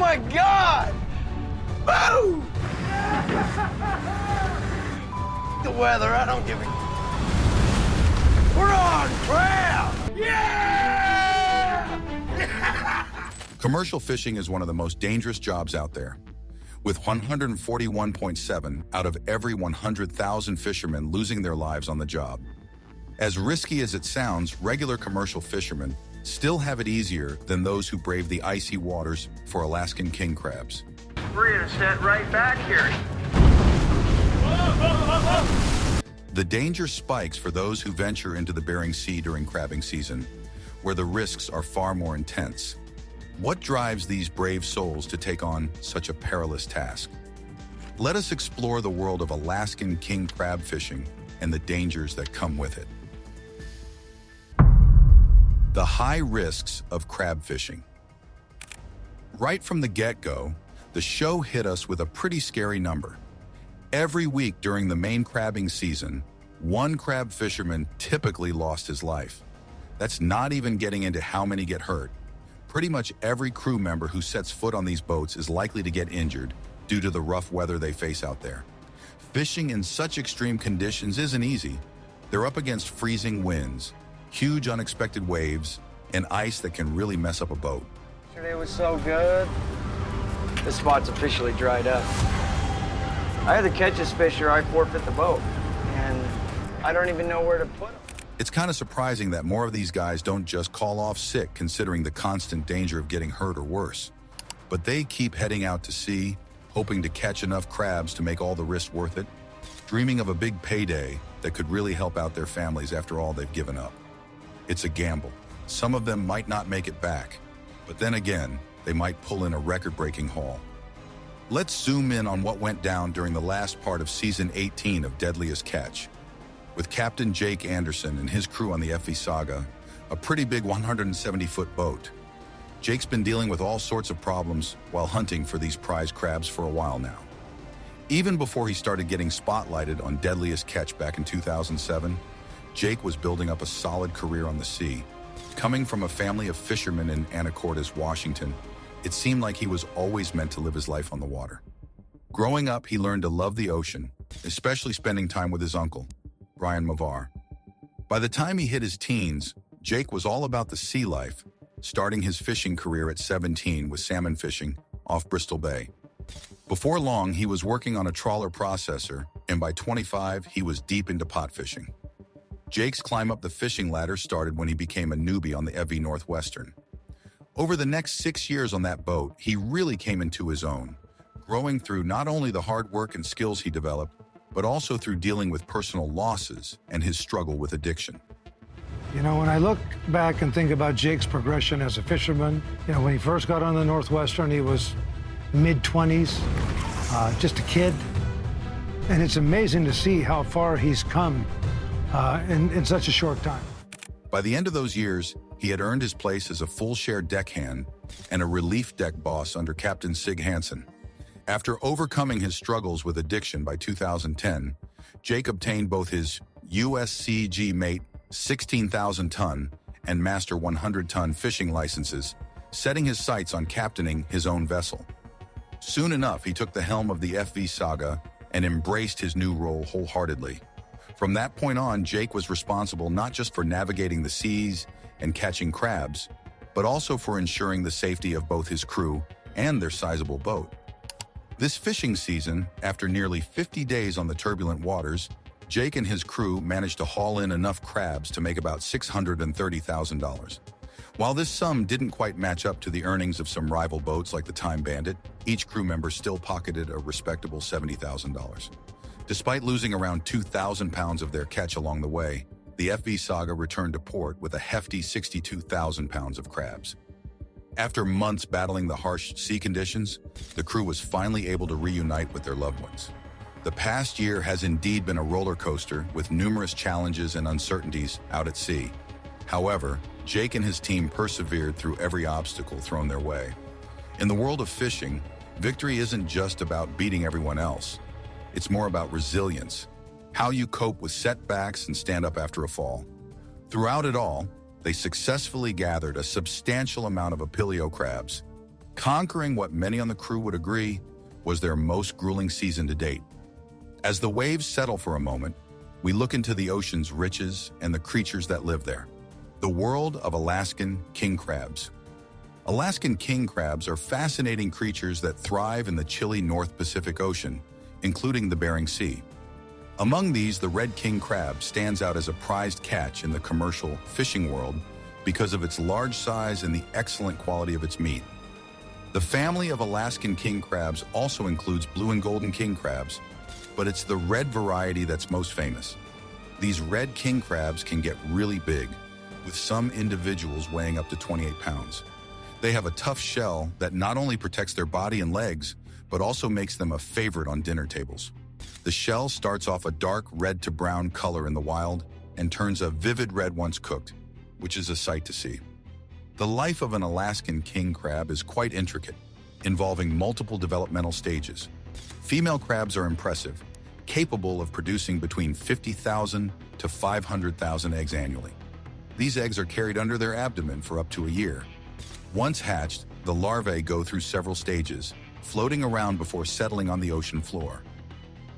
my God! Boom! The weather, I don't give a... We're on crab! Yeah! Commercial fishing is one of the most dangerous jobs out there. With 141.7 out of every 100,000 fishermen losing their lives on the job. As risky as it sounds, regular commercial fishermen still have it easier than those who brave the icy waters for Alaskan king crabs. We're gonna set right back here. The danger spikes for those who venture into the Bering Sea during crabbing season, where the risks are far more intense. What drives these brave souls to take on such a perilous task? Let us explore the world of Alaskan king crab fishing and the dangers that come with it. The high risks of crab fishing. Right from the get-go, the show hit us with a pretty scary number. Every week during the main crabbing season, one crab fisherman typically lost his life. That's not even getting into how many get hurt. Pretty much every crew member who sets foot on these boats is likely to get injured due to the rough weather they face out there. Fishing in such extreme conditions isn't easy. They're up against freezing winds, huge unexpected waves, and ice that can really mess up a boat. Yesterday was so good. This spot's officially dried up. I had to catch this fish or I forfeit the boat, and I don't even know where to put him. It's kind of surprising that more of these guys don't just call off sick considering the constant danger of getting hurt or worse. But they keep heading out to sea, hoping to catch enough crabs to make all the risk worth it, dreaming of a big payday that could really help out their families after all they've given up. It's a gamble. Some of them might not make it back, but then again, they might pull in a record-breaking haul. Let's zoom in on what went down during the last part of Season 18 of Deadliest Catch. With Captain Jake Anderson and his crew on the FV Saga, a pretty big 170-foot boat. Jake's been dealing with all sorts of problems while hunting for these prize crabs for a while now. Even before he started getting spotlighted on Deadliest Catch back in 2007, Jake was building up a solid career on the sea. Coming from a family of fishermen in Anacortes, Washington, it seemed like he was always meant to live his life on the water. Growing up, he learned to love the ocean, especially spending time with his uncle, Brian Mavar. By the time he hit his teens, Jake was all about the sea life, starting his fishing career at 17 with salmon fishing off Bristol Bay. Before long, he was working on a trawler processor, and by 25, he was deep into pot fishing. Jake's climb up the fishing ladder started when he became a newbie on the FV Northwestern. Over the next 6 years on that boat, he really came into his own, growing through not only the hard work and skills he developed, but also through dealing with personal losses and his struggle with addiction. You know, when I look back and think about Jake's progression as a fisherman, you know, when he first got on the Northwestern, he was mid-20s, just a kid. And it's amazing to see how far he's come in such a short time. By the end of those years, he had earned his place as a full-share deckhand and a relief deck boss under Captain Sig Hansen. After overcoming his struggles with addiction by 2010, Jake obtained both his USCG Mate 16,000-ton and Master 100-ton fishing licenses, setting his sights on captaining his own vessel. Soon enough, he took the helm of the FV Saga and embraced his new role wholeheartedly. From that point on, Jake was responsible not just for navigating the seas and catching crabs, but also for ensuring the safety of both his crew and their sizable boat. This fishing season, after nearly 50 days on the turbulent waters, Jake and his crew managed to haul in enough crabs to make about $630,000. While this sum didn't quite match up to the earnings of some rival boats like the Time Bandit, each crew member still pocketed a respectable $70,000. Despite losing around 2,000 pounds of their catch along the way, the FV Saga returned to port with a hefty 62,000 pounds of crabs. After months battling the harsh sea conditions, the crew was finally able to reunite with their loved ones. The past year has indeed been a roller coaster with numerous challenges and uncertainties out at sea. However, Jake and his team persevered through every obstacle thrown their way. In the world of fishing, victory isn't just about beating everyone else. It's more about resilience, how you cope with setbacks and stand up after a fall. Throughout it all, they successfully gathered a substantial amount of apilio crabs, conquering what many on the crew would agree was their most grueling season to date. As the waves settle for a moment, we look into the ocean's riches and the creatures that live there. The world of Alaskan king crabs. Alaskan king crabs are fascinating creatures that thrive in the chilly North Pacific Ocean, including the Bering Sea. Among these, the red king crab stands out as a prized catch in the commercial fishing world because of its large size and the excellent quality of its meat. The family of Alaskan king crabs also includes blue and golden king crabs, but it's the red variety that's most famous. These red king crabs can get really big, with some individuals weighing up to 28 pounds. They have a tough shell that not only protects their body and legs, but also makes them a favorite on dinner tables. The shell starts off a dark red to brown color in the wild and turns a vivid red once cooked, which is a sight to see. The life of an Alaskan king crab is quite intricate, involving multiple developmental stages. Female crabs are impressive, capable of producing between 50,000 to 500,000 eggs annually. These eggs are carried under their abdomen for up to a year. Once hatched, the larvae go through several stages, floating around before settling on the ocean floor.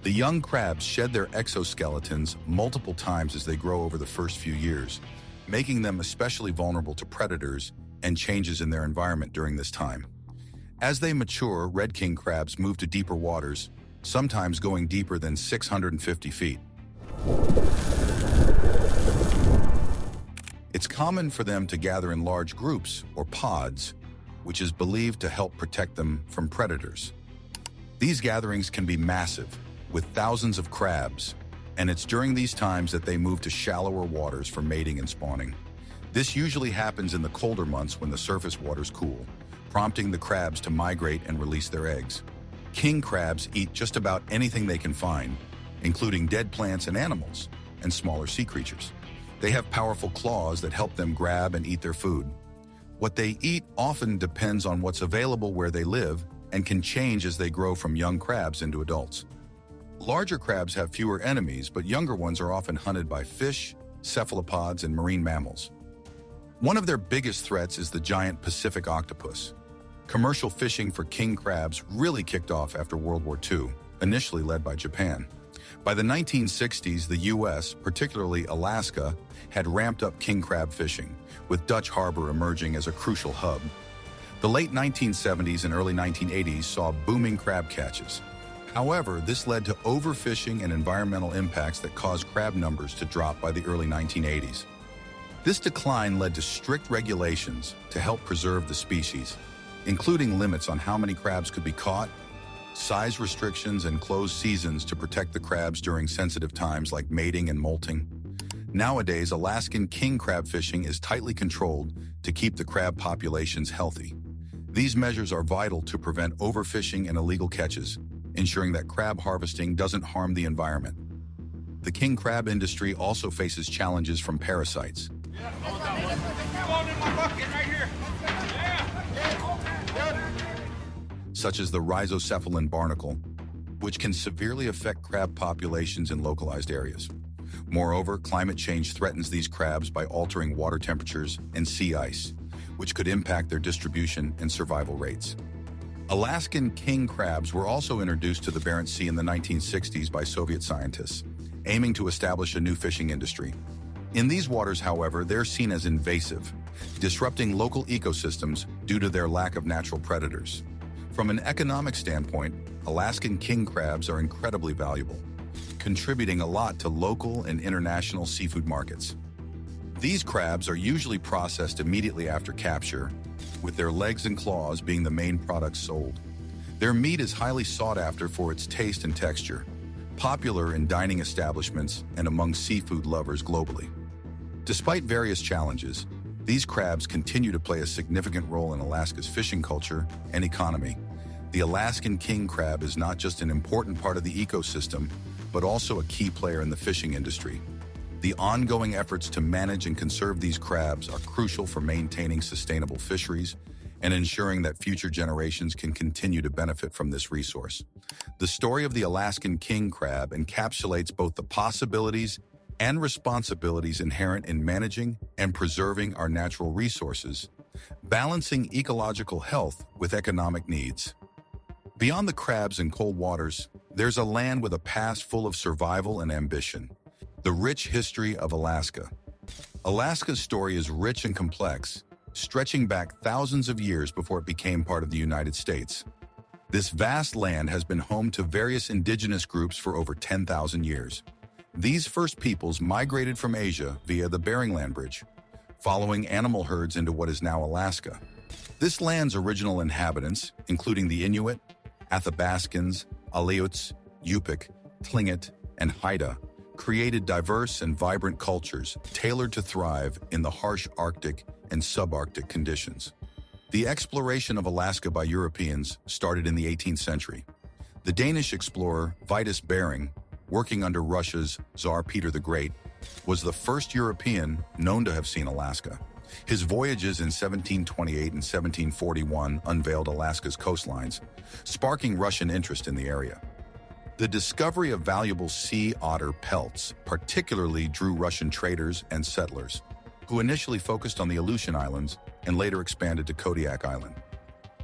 The young crabs shed their exoskeletons multiple times as they grow over the first few years, making them especially vulnerable to predators and changes in their environment during this time. As they mature, red king crabs move to deeper waters, sometimes going deeper than 650 feet. It's common for them to gather in large groups, or pods, which is believed to help protect them from predators. These gatherings can be massive, with thousands of crabs, and it's during these times that they move to shallower waters for mating and spawning. This usually happens in the colder months when the surface waters cool, prompting the crabs to migrate and release their eggs. King crabs eat just about anything they can find, including dead plants and animals, and smaller sea creatures. They have powerful claws that help them grab and eat their food. What they eat often depends on what's available where they live and can change as they grow from young crabs into adults. Larger crabs have fewer enemies, but younger ones are often hunted by fish, cephalopods, and marine mammals. One of their biggest threats is the giant Pacific octopus. Commercial fishing for king crabs really kicked off after World War II, initially led by Japan. By the 1960s, the U.S., particularly Alaska, had ramped up king crab fishing, with Dutch Harbor emerging as a crucial hub. The late 1970s and early 1980s saw booming crab catches. However, this led to overfishing and environmental impacts that caused crab numbers to drop by the early 1980s. This decline led to strict regulations to help preserve the species, including limits on how many crabs could be caught, size restrictions, and closed seasons to protect the crabs during sensitive times like mating and molting. Nowadays, Alaskan king crab fishing is tightly controlled to keep the crab populations healthy. These measures are vital to prevent overfishing and illegal catches, ensuring that crab harvesting doesn't harm the environment. The king crab industry also faces challenges from parasites, such as the rhizocephalan barnacle, which can severely affect crab populations in localized areas. Moreover, climate change threatens these crabs by altering water temperatures and sea ice, which could impact their distribution and survival rates. Alaskan king crabs were also introduced to the Bering Sea in the 1960s by Soviet scientists, aiming to establish a new fishing industry. In these waters, however, they're seen as invasive, disrupting local ecosystems due to their lack of natural predators. From an economic standpoint, Alaskan king crabs are incredibly valuable, contributing a lot to local and international seafood markets. These crabs are usually processed immediately after capture, with their legs and claws being the main products sold. Their meat is highly sought after for its taste and texture, popular in dining establishments and among seafood lovers globally. Despite various challenges, these crabs continue to play a significant role in Alaska's fishing culture and economy. The Alaskan king crab is not just an important part of the ecosystem, but also a key player in the fishing industry. The ongoing efforts to manage and conserve these crabs are crucial for maintaining sustainable fisheries and ensuring that future generations can continue to benefit from this resource. The story of the Alaskan king crab encapsulates both the possibilities and responsibilities inherent in managing and preserving our natural resources, balancing ecological health with economic needs. Beyond the crabs and cold waters, there's a land with a past full of survival and ambition. The rich history of Alaska. Alaska's story is rich and complex, stretching back thousands of years before it became part of the United States. This vast land has been home to various indigenous groups for over 10,000 years. These first peoples migrated from Asia via the Bering Land Bridge, following animal herds into what is now Alaska. This land's original inhabitants, including the Inuit, Athabascans, Aleuts, Yupik, Tlingit, and Haida, created diverse and vibrant cultures tailored to thrive in the harsh Arctic and subarctic conditions. The exploration of Alaska by Europeans started in the 18th century. The Danish explorer Vitus Bering, working under Russia's Tsar Peter the Great, was the first European known to have seen Alaska. His voyages in 1728 and 1741 unveiled Alaska's coastlines, sparking Russian interest in the area. The discovery of valuable sea otter pelts particularly drew Russian traders and settlers, who initially focused on the Aleutian Islands and later expanded to Kodiak Island.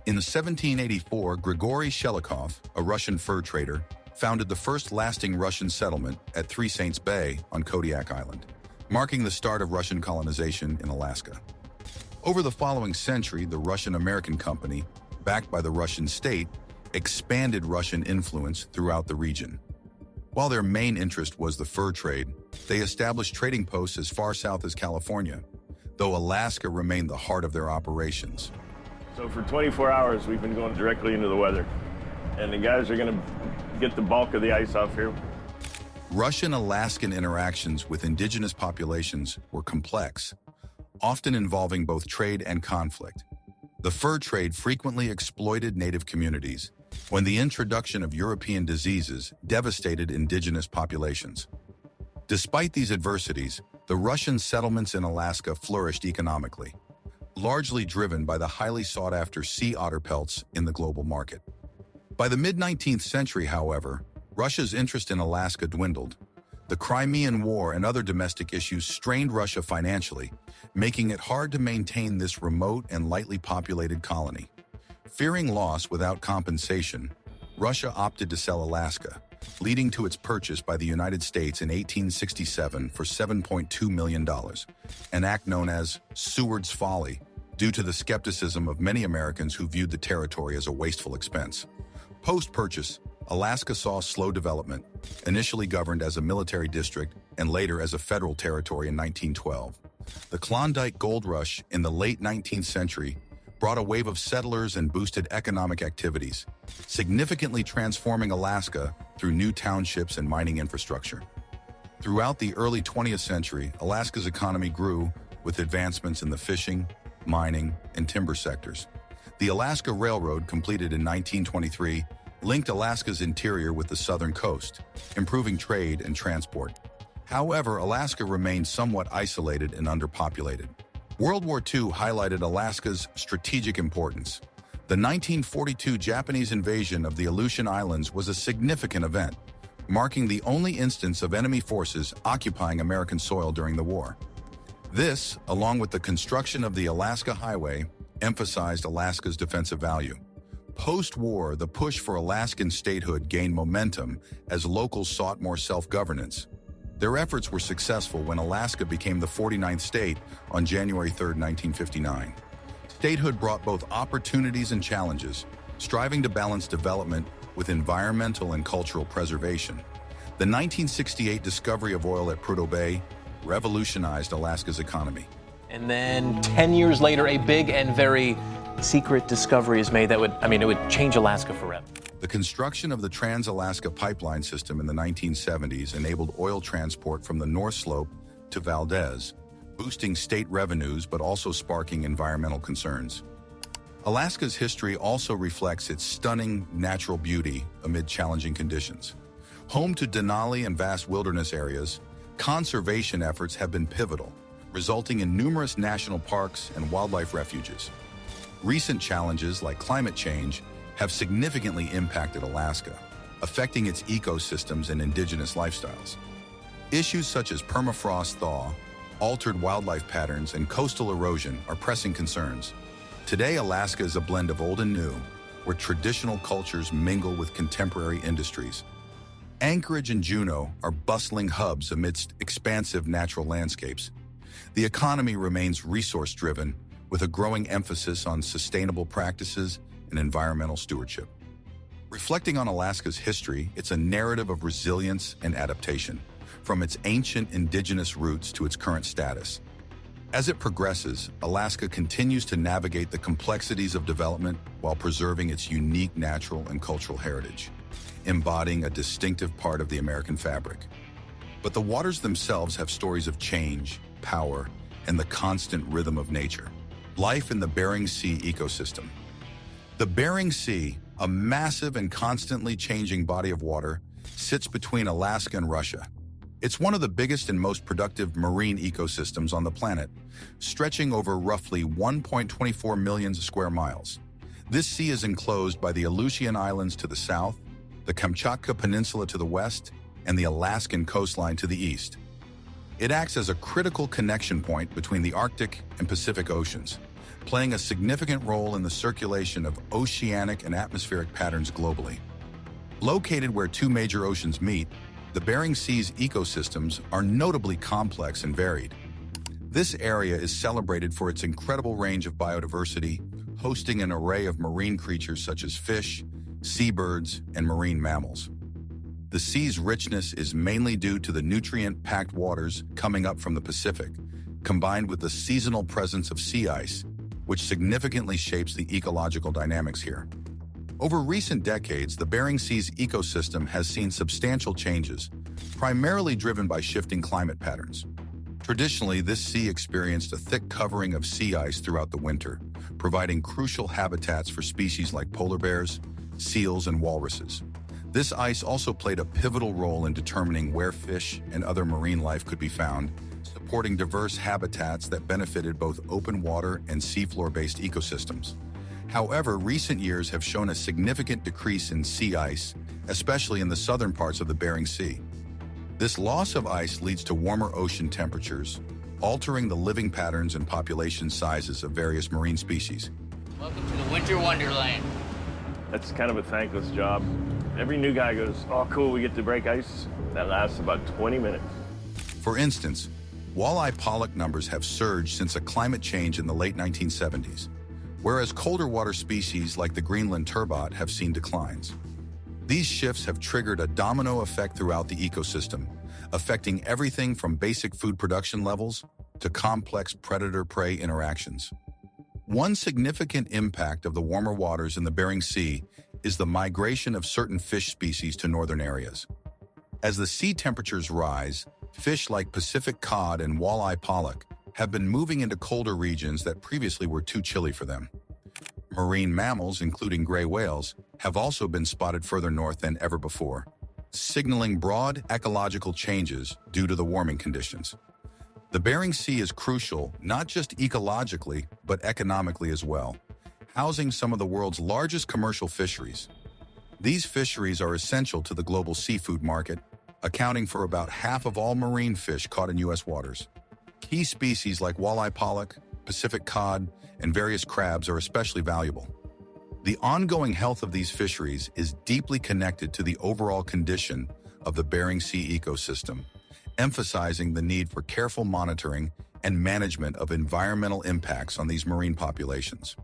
In 1784, Grigory Shelikov, a Russian fur trader, founded the first lasting Russian settlement at Three Saints Bay on Kodiak Island, marking the start of Russian colonization in Alaska. Over the following century, the Russian-American Company, backed by the Russian state, expanded Russian influence throughout the region. While their main interest was the fur trade, they established trading posts as far south as California, though Alaska remained the heart of their operations. So for 24 hours, we've been going directly into the weather, and the guys are going to get the bulk of the ice off here. Russian-Alaskan interactions with indigenous populations were complex, often involving both trade and conflict. The fur trade frequently exploited native communities, when the introduction of European diseases devastated indigenous populations. Despite these adversities, the Russian settlements in Alaska flourished economically, largely driven by the highly sought-after sea otter pelts in the global market. By the mid-19th century, however, Russia's interest in Alaska dwindled. The Crimean War and other domestic issues strained Russia financially, making it hard to maintain this remote and lightly populated colony. Fearing loss without compensation, Russia opted to sell Alaska, leading to its purchase by the United States in 1867 for $7.2 million, an act known as Seward's Folly, due to the skepticism of many Americans who viewed the territory as a wasteful expense. Post-purchase, Alaska saw slow development, initially governed as a military district and later as a federal territory in 1912. The Klondike Gold Rush in the late 19th century brought a wave of settlers and boosted economic activities, significantly transforming Alaska through new townships and mining infrastructure. Throughout the early 20th century, Alaska's economy grew with advancements in the fishing, mining, and timber sectors. The Alaska Railroad, completed in 1923, linked Alaska's interior with the southern coast, improving trade and transport. However, Alaska remained somewhat isolated and underpopulated. World War II highlighted Alaska's strategic importance. The 1942 Japanese invasion of the Aleutian Islands was a significant event, marking the only instance of enemy forces occupying American soil during the war. This, along with the construction of the Alaska Highway, emphasized Alaska's defensive value. Post-war, the push for Alaskan statehood gained momentum as locals sought more self-governance. Their efforts were successful when Alaska became the 49th state on January 3, 1959. Statehood brought both opportunities and challenges, striving to balance development with environmental and cultural preservation. The 1968 discovery of oil at Prudhoe Bay revolutionized Alaska's economy. And then 10 years later, a big and very secret discovery is made that it would change Alaska forever. The construction of the Trans-Alaska Pipeline System in the 1970s enabled oil transport from the North Slope to Valdez, boosting state revenues but also sparking environmental concerns. Alaska's history also reflects its stunning natural beauty amid challenging conditions. Home to Denali and vast wilderness areas, conservation efforts have been pivotal, resulting in numerous national parks and wildlife refuges. Recent challenges like climate change have significantly impacted Alaska, affecting its ecosystems and indigenous lifestyles. Issues such as permafrost thaw, altered wildlife patterns, and coastal erosion are pressing concerns. Today, Alaska is a blend of old and new, where traditional cultures mingle with contemporary industries. Anchorage and Juneau are bustling hubs amidst expansive natural landscapes. The economy remains resource-driven, with a growing emphasis on sustainable practices and environmental stewardship. Reflecting on Alaska's history, it's a narrative of resilience and adaptation, from its ancient indigenous roots to its current status. As it progresses, Alaska continues to navigate the complexities of development while preserving its unique natural and cultural heritage, embodying a distinctive part of the American fabric. But the waters themselves have stories of change, power, and the constant rhythm of nature. Life in the Bering Sea ecosystem. The Bering Sea, a massive and constantly changing body of water, sits between Alaska and Russia. It's one of the biggest and most productive marine ecosystems on the planet, stretching over roughly 1.24 million square miles. This sea is enclosed by the Aleutian Islands to the south, the Kamchatka Peninsula to the west, and the Alaskan coastline to the east. It acts as a critical connection point between the Arctic and Pacific Oceans, playing a significant role in the circulation of oceanic and atmospheric patterns globally. Located where two major oceans meet, the Bering Sea's ecosystems are notably complex and varied. This area is celebrated for its incredible range of biodiversity, hosting an array of marine creatures such as fish, seabirds, and marine mammals. The sea's richness is mainly due to the nutrient-packed waters coming up from the Pacific, combined with the seasonal presence of sea ice, which significantly shapes the ecological dynamics here. Over recent decades, the Bering Sea's ecosystem has seen substantial changes, primarily driven by shifting climate patterns. Traditionally, this sea experienced a thick covering of sea ice throughout the winter, providing crucial habitats for species like polar bears, seals, and walruses. This ice also played a pivotal role in determining where fish and other marine life could be found, supporting diverse habitats that benefited both open water and seafloor-based ecosystems. However, recent years have shown a significant decrease in sea ice, especially in the southern parts of the Bering Sea. This loss of ice leads to warmer ocean temperatures, altering the living patterns and population sizes of various marine species. Welcome to the winter wonderland. That's kind of a thankless job. Every new guy goes, "Oh, cool, we get to break ice." That lasts about 20 minutes. For instance, walleye pollock numbers have surged since a climate change in the late 1970s, whereas colder water species like the Greenland turbot have seen declines. These shifts have triggered a domino effect throughout the ecosystem, affecting everything from basic food production levels to complex predator-prey interactions. One significant impact of the warmer waters in the Bering Sea is the migration of certain fish species to northern areas. As the sea temperatures rise, fish like Pacific cod and walleye pollock have been moving into colder regions that previously were too chilly for them. Marine mammals, including gray whales, have also been spotted further north than ever before, signaling broad ecological changes due to the warming conditions. The Bering Sea is crucial not just ecologically, but economically as well, housing some of the world's largest commercial fisheries. These fisheries are essential to the global seafood market, accounting for about half of all marine fish caught in U.S. waters. Key species like walleye pollock, Pacific cod, and various crabs are especially valuable. The ongoing health of these fisheries is deeply connected to the overall condition of the Bering Sea ecosystem, emphasizing the need for careful monitoring and management of environmental impacts on these marine populations.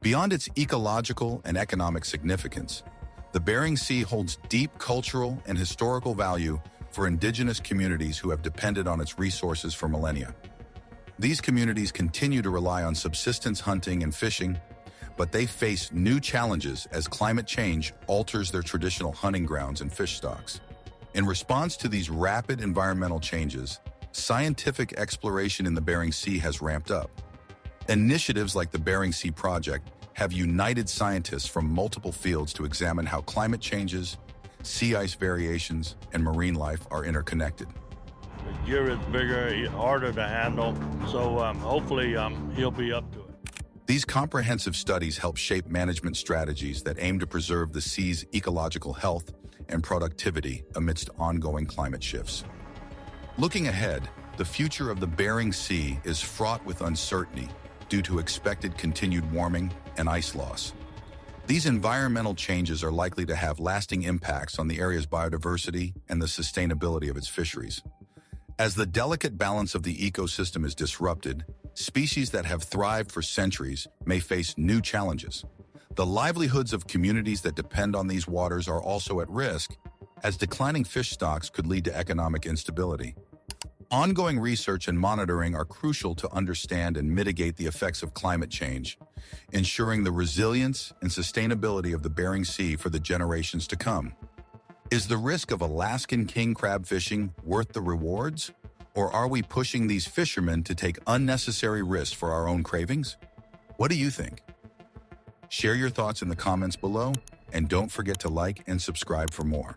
Beyond its ecological and economic significance, the Bering Sea holds deep cultural and historical value for indigenous communities who have depended on its resources for millennia. These communities continue to rely on subsistence hunting and fishing, but they face new challenges as climate change alters their traditional hunting grounds and fish stocks. In response to these rapid environmental changes, scientific exploration in the Bering Sea has ramped up. Initiatives like the Bering Sea Project have united scientists from multiple fields to examine how climate changes, sea ice variations, and marine life are interconnected. The gear is bigger, harder to handle, so hopefully he'll be up to it. These comprehensive studies help shape management strategies that aim to preserve the sea's ecological health and productivity amidst ongoing climate shifts. Looking ahead, the future of the Bering Sea is fraught with uncertainty due to expected continued warming and ice loss. These environmental changes are likely to have lasting impacts on the area's biodiversity and the sustainability of its fisheries. As the delicate balance of the ecosystem is disrupted, species that have thrived for centuries may face new challenges. The livelihoods of communities that depend on these waters are also at risk, as declining fish stocks could lead to economic instability. Ongoing research and monitoring are crucial to understand and mitigate the effects of climate change, ensuring the resilience and sustainability of the Bering Sea for the generations to come. Is the risk of Alaskan king crab fishing worth the rewards? Or are we pushing these fishermen to take unnecessary risks for our own cravings? What do you think? Share your thoughts in the comments below, and don't forget to like and subscribe for more.